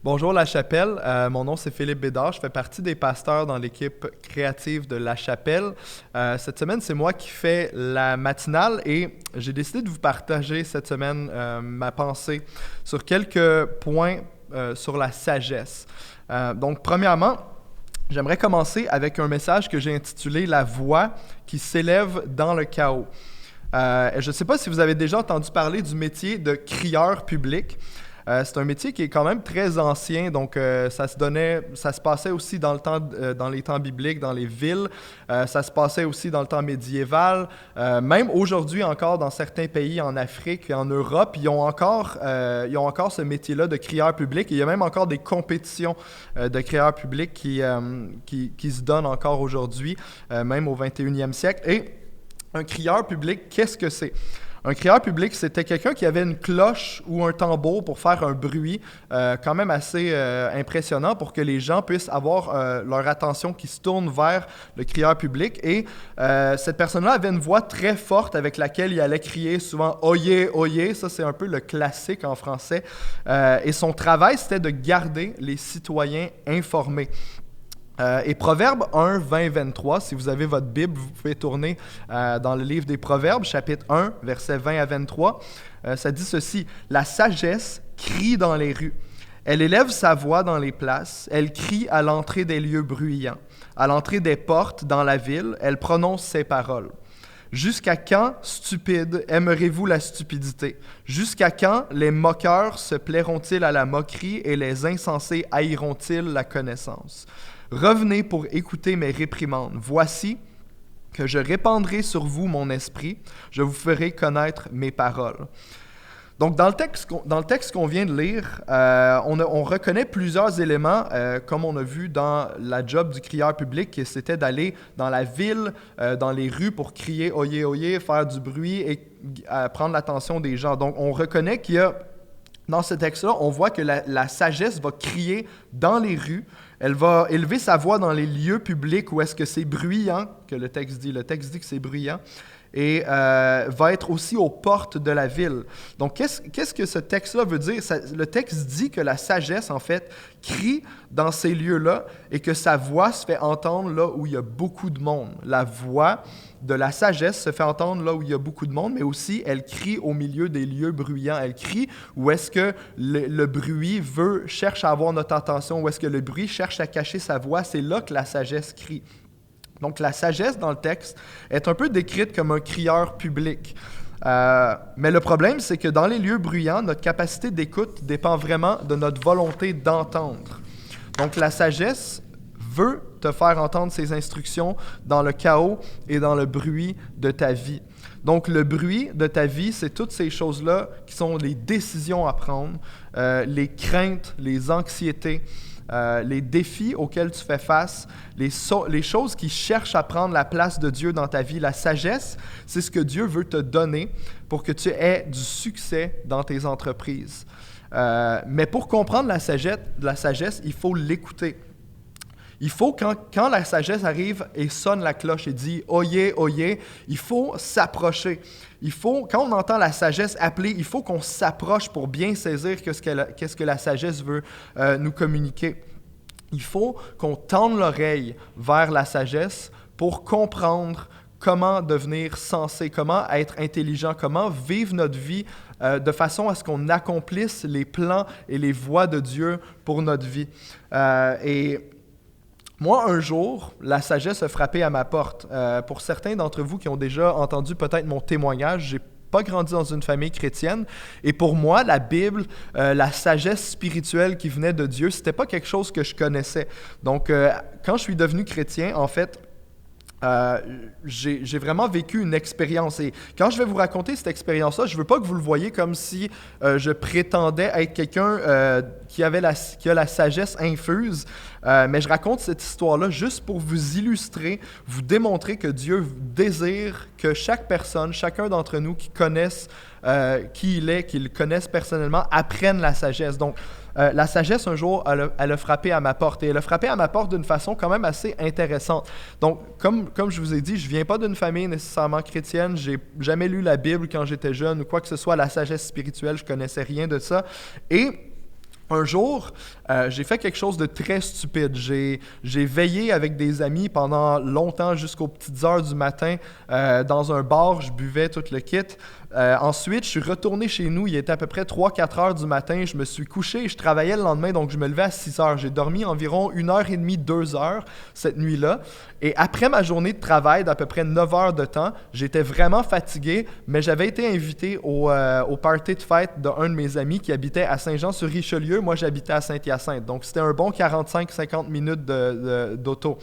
Bonjour La Chapelle, mon nom c'est Philippe Bédard, je fais partie des pasteurs dans l'équipe créative de La Chapelle. Cette semaine, c'est moi qui fais la matinale et j'ai décidé de vous partager cette semaine ma pensée sur quelques points sur la sagesse. Donc, premièrement, j'aimerais commencer avec un message que j'ai intitulé La voix qui s'élève dans le chaos. Je ne sais pas si vous avez déjà entendu parler du métier de crieur public. C'est un métier qui est quand même très ancien, donc ça se passait aussi dans dans les temps bibliques, dans les villes. Ça se passait aussi dans le temps médiéval. Même aujourd'hui encore, dans certains pays en Afrique et en Europe, ils ont encore ce métier-là de crieur public. Et il y a même encore des compétitions de crieurs publics qui se donnent encore aujourd'hui, même au 21e siècle. Et un crieur public, qu'est-ce que c'est? Un crieur public, c'était quelqu'un qui avait une cloche ou un tambour pour faire un bruit quand même assez impressionnant pour que les gens puissent avoir leur attention qui se tourne vers le crieur public. Et cette personne-là avait une voix très forte avec laquelle il allait crier souvent « Oyez, oyez ». Ça, c'est un peu le classique en français. Et son travail, c'était de garder les citoyens informés. Et Proverbe 1, 20, 23, si vous avez votre Bible, vous pouvez tourner dans le livre des Proverbes, chapitre 1, versets 20 à 23. Ça dit ceci: « La sagesse crie dans les rues. Elle élève sa voix dans les places. Elle crie à l'entrée des lieux bruyants. À l'entrée des portes dans la ville, elle prononce ses paroles. Jusqu'à quand, stupides, aimerez-vous la stupidité? Jusqu'à quand les moqueurs se plairont-ils à la moquerie et les insensés haïront-ils la connaissance? Revenez pour écouter mes réprimandes. Voici que je répandrai sur vous mon esprit. Je vous ferai connaître mes paroles. » Donc, dans le texte qu'on vient de lire, on reconnaît plusieurs éléments, comme on a vu dans la job du crieur public, qui c'était d'aller dans la ville, dans les rues pour crier « Oyez, oyez », faire du bruit et prendre l'attention des gens. Donc, on reconnaît qu'il y a, dans ce texte-là, on voit que la sagesse va crier dans les rues. Elle va élever sa voix dans les lieux publics où est-ce que c'est bruyant, que le texte dit. Le texte dit que c'est bruyant. Et va être aussi aux portes de la ville. Donc, qu'est-ce que ce texte-là veut dire? Le texte dit que la sagesse, en fait, crie dans ces lieux-là et que sa voix se fait entendre là où il y a beaucoup de monde. La voix de la sagesse se fait entendre là où il y a beaucoup de monde, mais aussi, elle crie au milieu des lieux bruyants. Elle crie où est-ce que le bruit cherche à avoir notre attention, où est-ce que le bruit cherche à cacher sa voix. C'est là que la sagesse crie. Donc, la sagesse dans le texte est un peu décrite comme un crieur public. Mais le problème, c'est que dans les lieux bruyants, notre capacité d'écoute dépend vraiment de notre volonté d'entendre. Donc, la sagesse veut te faire entendre ses instructions dans le chaos et dans le bruit de ta vie. Donc, le bruit de ta vie, c'est toutes ces choses-là qui sont les décisions à prendre, les craintes, les anxiétés, les défis auxquels tu fais face, les choses qui cherchent à prendre la place de Dieu dans ta vie. La sagesse, c'est ce que Dieu veut te donner pour que tu aies du succès dans tes entreprises. Mais pour comprendre la sagesse, il faut l'écouter. Il faut, quand la sagesse arrive et sonne la cloche et dit « Oyez, oyez », il faut s'approcher. Quand on entend la sagesse appeler, il faut qu'on s'approche pour bien saisir qu'est-ce que la sagesse veut nous communiquer. Il faut qu'on tende l'oreille vers la sagesse pour comprendre comment devenir sensé, comment être intelligent, comment vivre notre vie de façon à ce qu'on accomplisse les plans et les voies de Dieu pour notre vie. Moi, un jour, la sagesse a frappé à ma porte. Pour certains d'entre vous qui ont déjà entendu peut-être mon témoignage, j'ai pas grandi dans une famille chrétienne. Et pour moi, la Bible, la sagesse spirituelle qui venait de Dieu, c'était pas quelque chose que je connaissais. Donc, quand je suis devenu chrétien, en fait, j'ai vraiment vécu une expérience. Et quand je vais vous raconter cette expérience-là, je ne veux pas que vous le voyiez comme si je prétendais être quelqu'un qui a la sagesse infuse, mais je raconte cette histoire-là juste pour vous illustrer, vous démontrer que Dieu désire que chaque personne, chacun d'entre nous qui connaisse qui il est, qui le connaisse personnellement, apprenne la sagesse. Donc, la sagesse, un jour, elle a frappé à ma porte. Et elle a frappé à ma porte d'une façon quand même assez intéressante. Donc, comme je vous ai dit, je ne viens pas d'une famille nécessairement chrétienne. Je n'ai jamais lu la Bible quand j'étais jeune ou quoi que ce soit. La sagesse spirituelle, je ne connaissais rien de ça. Et Un jour, j'ai fait quelque chose de très stupide. J'ai veillé avec des amis pendant longtemps, jusqu'aux petites heures du matin, dans un bar. Je buvais tout le kit. Ensuite, je suis retourné chez nous. Il était à peu près 3-4 heures du matin. Je me suis couché et je travaillais le lendemain, donc je me levais à 6 heures. J'ai dormi environ 1h30, 2 heures cette nuit-là. Et après ma journée de travail d'à peu près 9 heures de temps, j'étais vraiment fatigué, mais j'avais été invité au party de fête d'un de mes amis qui habitait à Saint-Jean-sur-Richelieu. Moi, j'habitais à Saint-Hyacinthe. Donc, c'était un bon 45-50 minutes d'auto.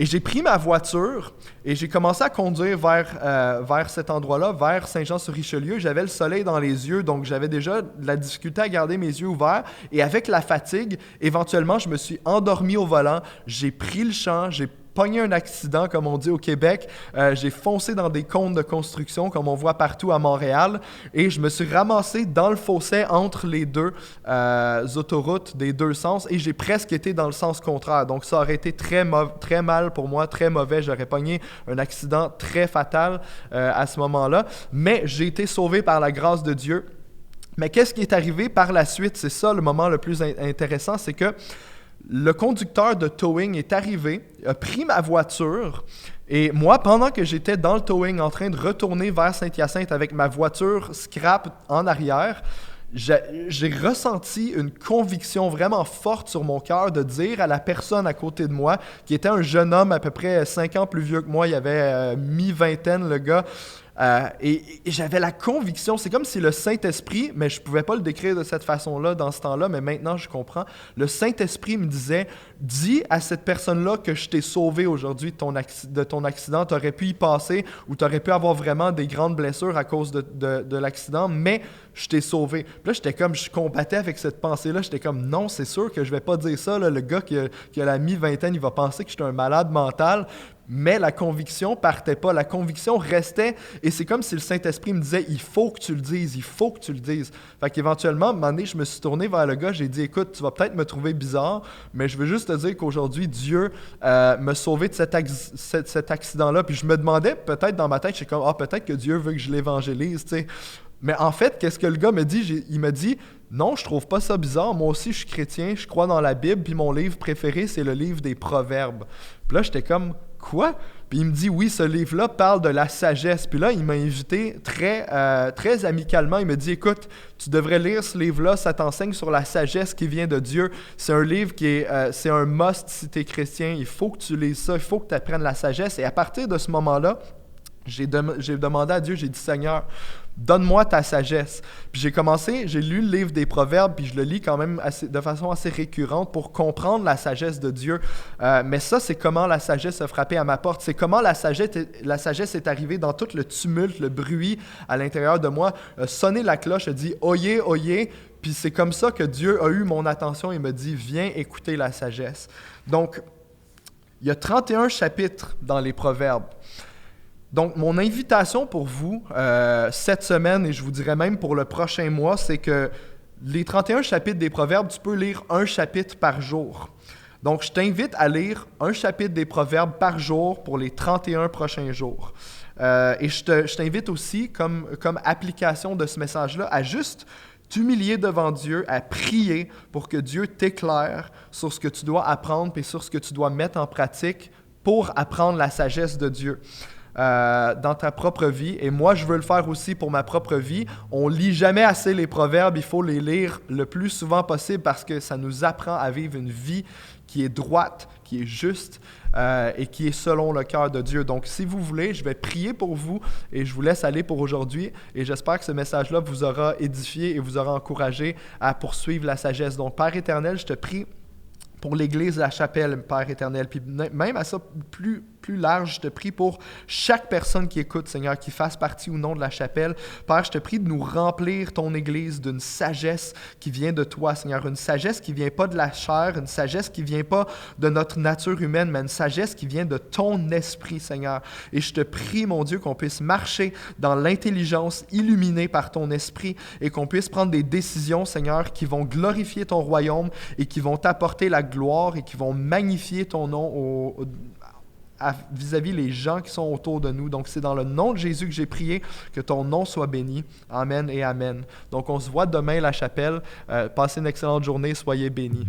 Et j'ai pris ma voiture et j'ai commencé à conduire vers cet endroit-là, vers Saint-Jean-sur-Richelieu. J'avais le soleil dans les yeux, donc j'avais déjà de la difficulté à garder mes yeux ouverts. Et avec la fatigue, éventuellement, je me suis endormi au volant. J'ai pris le champ, j'ai pogné un accident, comme on dit au Québec. J'ai foncé dans des cônes de construction, comme on voit partout à Montréal. Et je me suis ramassé dans le fossé entre les deux autoroutes des deux sens. Et j'ai presque été dans le sens contraire. Donc, ça aurait été très mal pour moi, très mauvais. J'aurais pogné un accident très fatal à ce moment-là. Mais j'ai été sauvé par la grâce de Dieu. Mais qu'est-ce qui est arrivé par la suite? C'est ça le moment le plus intéressant, c'est que le conducteur de towing est arrivé, a pris ma voiture et moi, pendant que j'étais dans le towing en train de retourner vers Saint-Hyacinthe avec ma voiture scrap en arrière, j'ai ressenti une conviction vraiment forte sur mon cœur de dire à la personne à côté de moi, qui était un jeune homme à peu près 5 ans plus vieux que moi, il avait mi-vingtaine le gars, et j'avais la conviction, c'est comme si le Saint-Esprit, mais je ne pouvais pas le décrire de cette façon-là dans ce temps-là, mais maintenant je comprends, le Saint-Esprit me disait, dis à cette personne-là que je t'ai sauvé aujourd'hui de ton accident, tu aurais pu y passer ou tu aurais pu avoir vraiment des grandes blessures à cause de l'accident, mais je t'ai sauvé. Puis là, j'étais comme, je combattais avec cette pensée-là, j'étais comme, non, c'est sûr que je vais pas dire ça, là, le gars qui a la mi-vingtaine, il va penser que je suis un malade mental. Mais la conviction partait pas, la conviction restait, et c'est comme si le Saint-Esprit me disait, il faut que tu le dises, il faut que tu le dises. Fait qu'éventuellement, à un moment donné, je me suis tourné vers le gars, j'ai dit, écoute, tu vas peut-être me trouver bizarre, mais je veux juste te dire qu'aujourd'hui, Dieu m'a sauvé de cet accident-là. Puis je me demandais, peut-être dans ma tête, je suis comme, peut-être que Dieu veut que je l'évangélise, tu sais. Mais en fait, qu'est-ce que le gars me dit? Il me dit, non, je trouve pas ça bizarre. Moi aussi, je suis chrétien, je crois dans la Bible, puis mon livre préféré, c'est le livre des Proverbes. Puis là, j'étais comme, quoi? Puis il me dit, oui, ce livre-là parle de la sagesse. Puis là, il m'a invité très amicalement. Il me dit, écoute, tu devrais lire ce livre-là, ça t'enseigne sur la sagesse qui vient de Dieu. C'est un livre c'est un must si tu es chrétien. Il faut que tu lises ça, il faut que tu apprennes la sagesse. Et à partir de ce moment-là, j'ai demandé à Dieu, j'ai dit, Seigneur, donne-moi ta sagesse. Puis j'ai lu le livre des Proverbes, puis je le lis quand même de façon assez récurrente pour comprendre la sagesse de Dieu. Mais ça, c'est comment la sagesse a frappé à ma porte. C'est comment la sagesse est arrivée dans tout le tumulte, le bruit à l'intérieur de moi. Sonner la cloche, a dit « Oyez, oyez ». Puis c'est comme ça que Dieu a eu mon attention et me dit « Viens écouter la sagesse ». Donc, il y a 31 chapitres dans les Proverbes. Donc, mon invitation pour vous cette semaine, et je vous dirais même pour le prochain mois, c'est que les 31 chapitres des Proverbes, tu peux lire un chapitre par jour. Donc, je t'invite à lire un chapitre des Proverbes par jour pour les 31 prochains jours. Et je t'invite aussi, comme application de ce message-là, à juste t'humilier devant Dieu, à prier pour que Dieu t'éclaire sur ce que tu dois apprendre et sur ce que tu dois mettre en pratique pour apprendre la sagesse de Dieu. Dans ta propre vie. Et moi, je veux le faire aussi pour ma propre vie. On lit jamais assez les proverbes. Il faut les lire le plus souvent possible parce que ça nous apprend à vivre une vie qui est droite, qui est juste et qui est selon le cœur de Dieu. Donc, si vous voulez, je vais prier pour vous et je vous laisse aller pour aujourd'hui. Et j'espère que ce message-là vous aura édifié et vous aura encouragé à poursuivre la sagesse. Donc, Père éternel, je te prie pour l'Église de la Chapelle, Père éternel. Puis même à ça, plus large, je te prie pour chaque personne qui écoute, Seigneur, qui fasse partie ou non de la Chapelle. Père, je te prie de nous remplir ton Église d'une sagesse qui vient de toi, Seigneur. Une sagesse qui ne vient pas de la chair, une sagesse qui ne vient pas de notre nature humaine, mais une sagesse qui vient de ton esprit, Seigneur. Et je te prie, mon Dieu, qu'on puisse marcher dans l'intelligence illuminée par ton esprit et qu'on puisse prendre des décisions, Seigneur, qui vont glorifier ton royaume et qui vont t'apporter la gloire et qui vont magnifier ton nom vis-à-vis les gens qui sont autour de nous. Donc, c'est dans le nom de Jésus que j'ai prié, que ton nom soit béni. Amen et amen. Donc, on se voit demain à la chapelle. Passez une excellente journée. Soyez bénis.